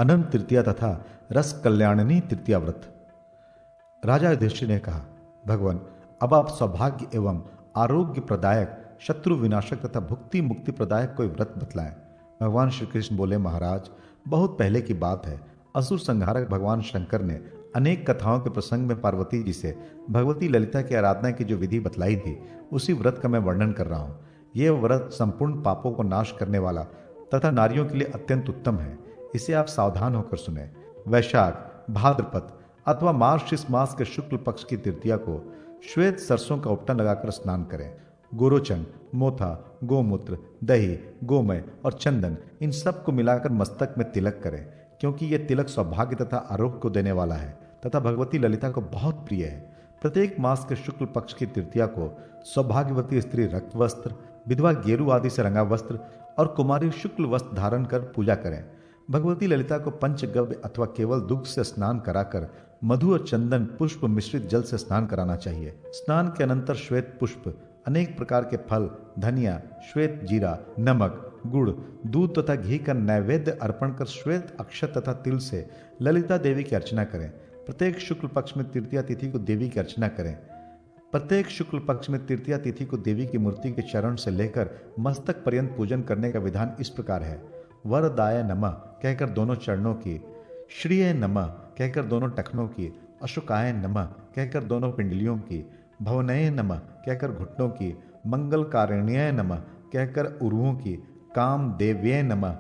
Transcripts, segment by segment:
अनंत तृतीया तथा रस कल्याणनी तृतीया व्रत। राजा युधिष्ठिर ने कहा, भगवान, अब आप सौभाग्य एवं आरोग्य प्रदायक, शत्रु विनाशक तथा भुक्ति मुक्ति प्रदायक कोई व्रत बतलाएं। भगवान श्री कृष्ण बोले, महाराज, बहुत पहले की बात है। असुर संहारक भगवान शंकर ने अनेक कथाओं के प्रसंग में पार्वती जी से भगवती ललिता की आराधना की जो विधि बतलाई थी, उसी व्रत का मैं वर्णन कर रहा हूँ। यह व्रत संपूर्ण पापों को नाश करने वाला तथा नारियों के लिए अत्यंत उत्तम है। इसे आप सावधान होकर सुने। वैशाख, भाद्रपद अथवा मार्गशीर्ष मास के शुक्ल पक्ष की तृतीया को श्वेत सरसों का उपटन लगाकर स्नान करें। गोरोचन, मोथा, गोमूत्र, दही, गोमय और चंदन, इन सब को मिलाकर मस्तक में तिलक करें, क्योंकि यह तिलक सौभाग्य तथा आरोग्य को देने वाला है तथा भगवती ललिता को बहुत प्रिय है। प्रत्येक मास के शुक्ल पक्ष की तृतीया को सौभाग्यवती स्त्री रक्त वस्त्र, विधवा गेरू आदि से रंगा वस्त्र और कुमारी शुक्ल वस्त्र धारण कर पूजा करें। भगवती ललिता को पंचगव्य अथवा केवल दुग्ध से स्नान कराकर मधु और चंदन पुष्प मिश्रित जल से स्नान कराना चाहिए। स्नान के अनंतर श्वेत पुष्प, अनेक प्रकार के फल, धनिया, श्वेत जीरा, नमक, गुड़, दूध तथा घी का नैवेद्य अर्पण कर श्वेत अक्षत तथा तिल से ललिता देवी की अर्चना करें। प्रत्येक शुक्ल पक्ष में तृतीया तिथि को देवी की अर्चना करें। प्रत्येक शुक्ल पक्ष में तृतीया तिथि को देवी की मूर्ति के चरण से लेकर मस्तक पर्यंत पूजन करने का विधान इस प्रकार है। वरदाय नमः कहकर दोनों चरणों की, श्रीय नमः कहकर दोनों टखनों की, अशोकाय नमः कहकर दोनों पिंडलियों की, भवनय नमः कहकर घुटनों की, मंगल कारिण्य नमः कहकर उरुओं की, काम देव्य नमः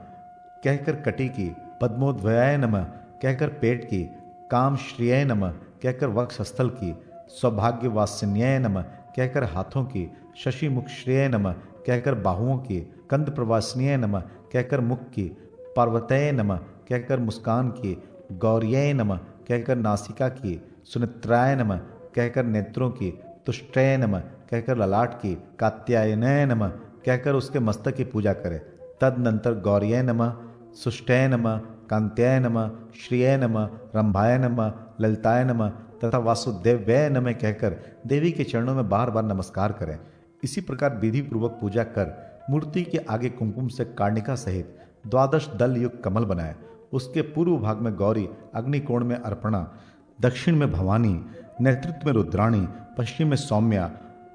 कहकर कटी की, पद्मोद्वयाय नमः कहकर पेट की, काम श्रिय नमः कहकर वक्षस्थल की, सौभाग्य वासिन्याय नमः कहकर हाथों की, शशि मुख श्रेय नमः कहकर बाहुओं की, कंद प्रवासनीय नमः कहकर मुख की, पार्वतय नमः कहकर मुस्कान की, गौर्य नमः कहकर नासिका की, सुनित्राय नमः कहकर नेत्रों की, तुष्टय नमः कहकर ललाट की, कात्यायनय नमः कहकर उसके मस्तक की पूजा करें। तदनंतर गौर्य नमः, सुष्टय नमः, कांत्याय नमः, श्रिय नमः, रंभाय नमः, ललिताय नमः तथा वासुदेव्य नमः कहकर देवी के चरणों में बार बार नमस्कार करें। इसी प्रकार विधि पूर्वक पूजा कर मूर्ति के आगे कुमकुम से कार्णिका सहित 12 दल युक्त कमल बनाए। उसके पूर्व भाग में गौरी, अग्निकोण में अर्पणा, दक्षिण में भवानी, नेतृत्व में रुद्राणी, पश्चिम में सौम्या,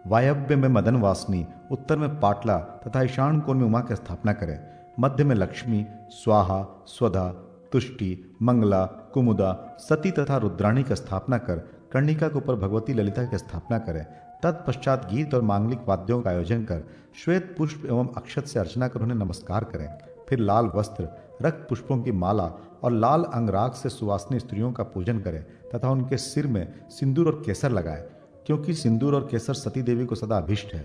वायव्य में मदन वासनी, उत्तर में पाटला तथा ईशान कोण में उमा की स्थापना करें। मध्य में लक्ष्मी, स्वाहा, स्वधा, तुष्टि, मंगला, कुमुदा, सती तथा रुद्राणी की स्थापना कर कर्णिका के ऊपर भगवती ललिता की स्थापना करें। तत्पश्चात गीत और मांगलिक वाद्यों का आयोजन कर श्वेत पुष्प एवं अक्षत से अर्चना कर उन्हें नमस्कार करें। फिर लाल वस्त्र, रक्त पुष्पों की माला और लाल अंगराग से सुवासिनी स्त्रियों का पूजन करें तथा उनके सिर में सिंदूर और केसर लगाएं, क्योंकि सिंदूर और केसर सती देवी को सदा अभिष्ट है।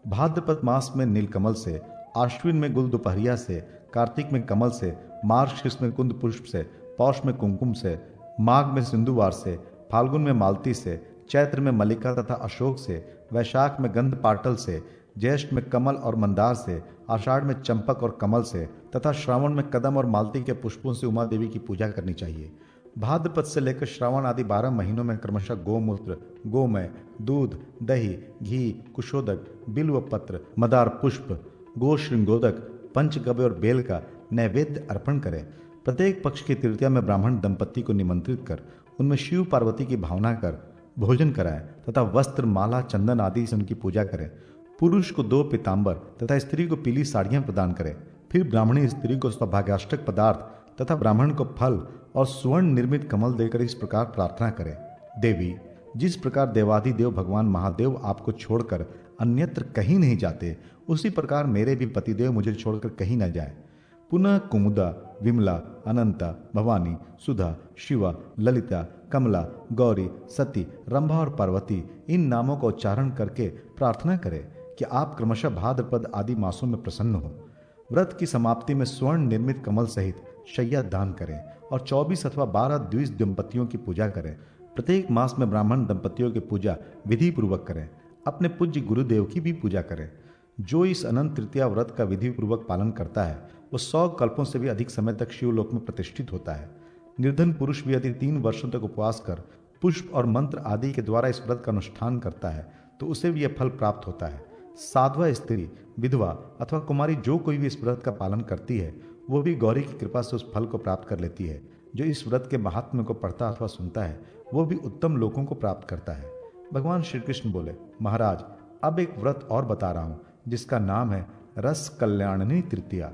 भाद्रपद मास में नीलकमल से, आश्विन में गुल दोपहरिया से, कार्तिक में कमल से, मार्गशीर्ष में कुंद पुष्प से, पौष में कुमकुम से, माघ में सिंधुवार से, फाल्गुन में मालती से, चैत्र में मल्लिका तथा अशोक से, वैशाख में गंध पाटल से, ज्येष्ठ में कमल और मंदार से, आषाढ़ में चंपक और कमल से तथा श्रावण में कदम और मालती के पुष्पों से उमा देवी की पूजा करनी चाहिए। भाद्रपद से लेकर श्रावण आदि 12 महीनों में क्रमशः गोमूत्र, गोमय, दूध, दही, घी, कुशोदक, बिल्व पत्र, मदार पुष्प, गो श्रृंगोदक, पंचगव्य और बेल का नैवेद्य अर्पण करें। प्रत्येक पक्ष की तृतीया में ब्राह्मण दंपति को निमंत्रित कर उनमें शिव पार्वती की भावना कर भोजन कराएं तथा वस्त्र, माला, चंदन आदि से उनकी पूजा करें। पुरुष को 2 पीतांबर तथा स्त्री को पीली साड़ियां प्रदान करें। फिर ब्राह्मणी स्त्री को सौभाग्याष्टक पदार्थ तथा ब्राह्मण को फल और स्वर्ण निर्मित कमल देकर इस प्रकार प्रार्थना करें, देवी, जिस प्रकार देवाधिदेव भगवान महादेव आपको छोड़कर अन्यत्र कहीं नहीं जाते, उसी प्रकार मेरे भी पतिदेव मुझे छोड़कर कहीं न जाए। पुनः कुमुदा, विमला, अनंता, भवानी, सुधा, शिवा, ललिता, कमला, गौरी, सती, रंभा और पार्वती, इन नामों का उच्चारण करके प्रार्थना करें कि आप क्रमशः भाद्रपद आदि मासों में प्रसन्न हो। व्रत की समाप्ति में स्वर्ण निर्मित कमल सहित शैया दान करें और 24 अथवा 12 द्विज दंपतियों की पूजा करें। प्रत्येक मास में ब्राह्मण दंपतियों की पूजा विधि पूर्वक करें। अपने पूज्य गुरुदेव की भी पूजा करें। जो इस अनंत तृतीया व्रत का विधि पूर्वक पालन करता है वो 100 कल्पों से भी अधिक समय तक शिवलोक में प्रतिष्ठित होता है। निर्धन पुरुष भी यदि 3 वर्षों तक उपवास कर पुष्प और मंत्र आदि के द्वारा इस व्रत का अनुष्ठान करता है तो उसे भी यह फल प्राप्त होता है। साध्वा स्त्री, विधवा अथवा कुमारी जो कोई भी इस व्रत का पालन करती है वो भी गौरी की कृपा से उस फल को प्राप्त कर लेती है। जो इस व्रत के महात्म्य को पढ़ता अथवा सुनता है वो भी उत्तम लोकों को प्राप्त करता है। भगवान श्री कृष्ण बोले, महाराज अब एक व्रत और बता रहा हूँ जिसका नाम है रस कल्याणनी तृतीया।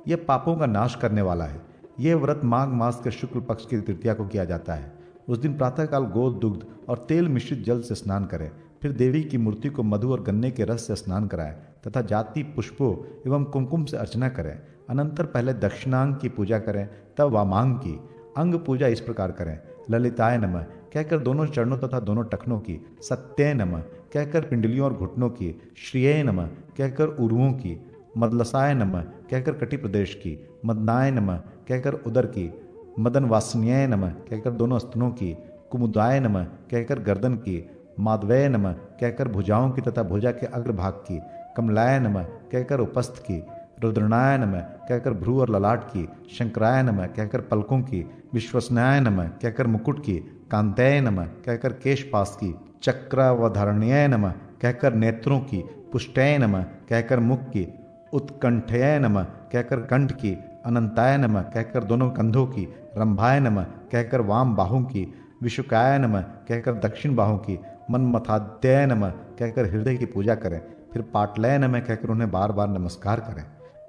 यह पापों का नाश करने वाला है। यह व्रत माघ मास के शुक्ल पक्ष की तृतीया को किया जाता है। उस दिन प्रातःकाल गो दुग्ध और तेल मिश्रित जल से स्नान करें, फिर देवी की मूर्ति को मधु और गन्ने के रस से स्नान कराएं तथा जाति पुष्पों एवं कुमकुम से अर्चना करें। अनंतर पहले दक्षिणांग की पूजा करें, तब वामांग की। अंग पूजा इस प्रकार करें, ललिताय नमः कहकर दोनों चरणों तथा दोनों टखनों की, सत्य नमः कहकर पिंडलियों और घुटनों की, श्रिये नमः कहकर उरुओं की, मदलसाय नमः कहकर कटी प्रदेश की, मदनाय नमः कहकर उदर की, मदन वासन्याय नमः कहकर दोनों स्तनों की, कुमुदाय नमः कहकर गर्दन की, माधवय नमः कहकर भुजाओं की तथा भुजा के अग्रभाग की, कमलाय नमः कहकर उपस्थ की, रुद्रनाय नमः कहकर भ्रू और ललाट की, शंकराय नमः कहकर पलकों की, विश्वसनाय नमः कहकर मुकुट की, कांतय नमः कहकर केशपास की, चक्रवधारण्य नमः कहकर नेत्रों की, पुष्टय नमः कहकर मुख की, उत्कंठय नमः कहकर कंठ की, अनंताय नमः कहकर दोनों कंधों की, रंभाय नमः कहकर वाम बाहों की, विशुकाय नमः कहकर दक्षिण बाहों की, मनमथाद्यय नमः कहकर हृदय की पूजा करें, फिर पाटलय नमः कहकर उन्हें बार बार नमस्कार करें।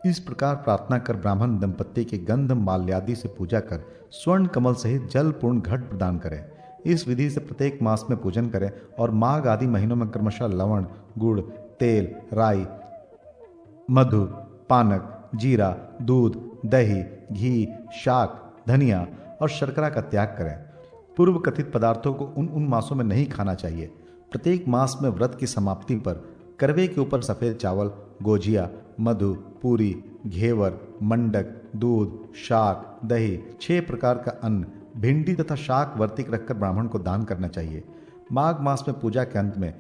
इस प्रकार प्रार्थना कर ब्राह्मण दंपत्ति की गंध माल्यादि से पूजा कर स्वर्ण कमल सहित जल पूर्ण घट प्रदान करें। इस विधि से प्रत्येक मास में पूजन करें और माघ आदि महीनों में क्रमशः लवण, गुड़, तेल, राई, मधु, पानक, जीरा, दूध, दही, घी, शाक, धनिया और शर्करा का त्याग करें। पूर्व कथित पदार्थों को उन मासों में नहीं खाना चाहिए। प्रत्येक मास में व्रत की समाप्ति पर करवे के ऊपर सफ़ेद चावल, गोजिया, मधु, पूरी, घेवर, मंडक, दूध, शाक, दही, 6 प्रकार का अन्न, भिंडी तथा शाक वर्तिक रखकर ब्राह्मण को दान करना चाहिए। माघ मास में पूजा के अंत में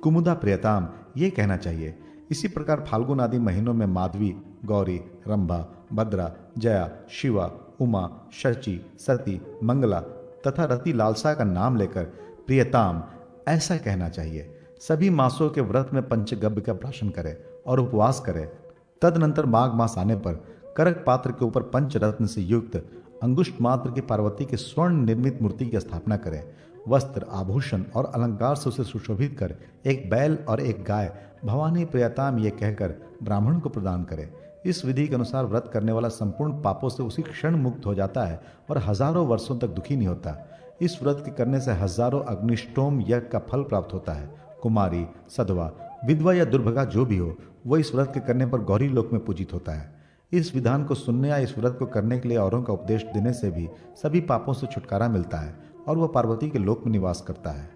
कुमुदा प्रियताम ये कहना चाहिए। इसी प्रकार फाल्गुन आदि महीनों में माधवी, गौरी, रंभा, भद्रा, जया, शिवा, उमा, शची, सती, मंगला तथा रति लालसा का नाम लेकर प्रियताम ऐसा कहना चाहिए। सभी मासों के व्रत में पंचगव्य का प्राशन करें और उपवास करें। तदनंतर माघ मास आने पर करक पात्र के ऊपर पंचरत्न से युक्त अंगुष्ठ मात्र की पार्वती के स्वर्ण निर्मित मूर्ति की स्थापना करें। वस्त्र, आभूषण और अलंकार से उसे सुशोभित कर एक बैल और एक गाय भवानी प्रियताम ये कहकर ब्राह्मण को प्रदान करें। इस विधि के अनुसार व्रत करने वाला संपूर्ण पापों से उसी क्षण मुक्त हो जाता है और हजारों वर्षों तक दुखी नहीं होता। इस व्रत के करने से हजारों अग्निष्टोम यज्ञ का फल प्राप्त होता है। कुमारी, सधवा, विधवा या दुर्भगा जो भी हो वो इस व्रत के करने पर गौरी लोक में पूजित होता है। इस विधान को सुनने या इस व्रत को करने के लिए औरों का उपदेश देने से भी सभी पापों से छुटकारा मिलता है और वह पार्वती के लोक में निवास करता है।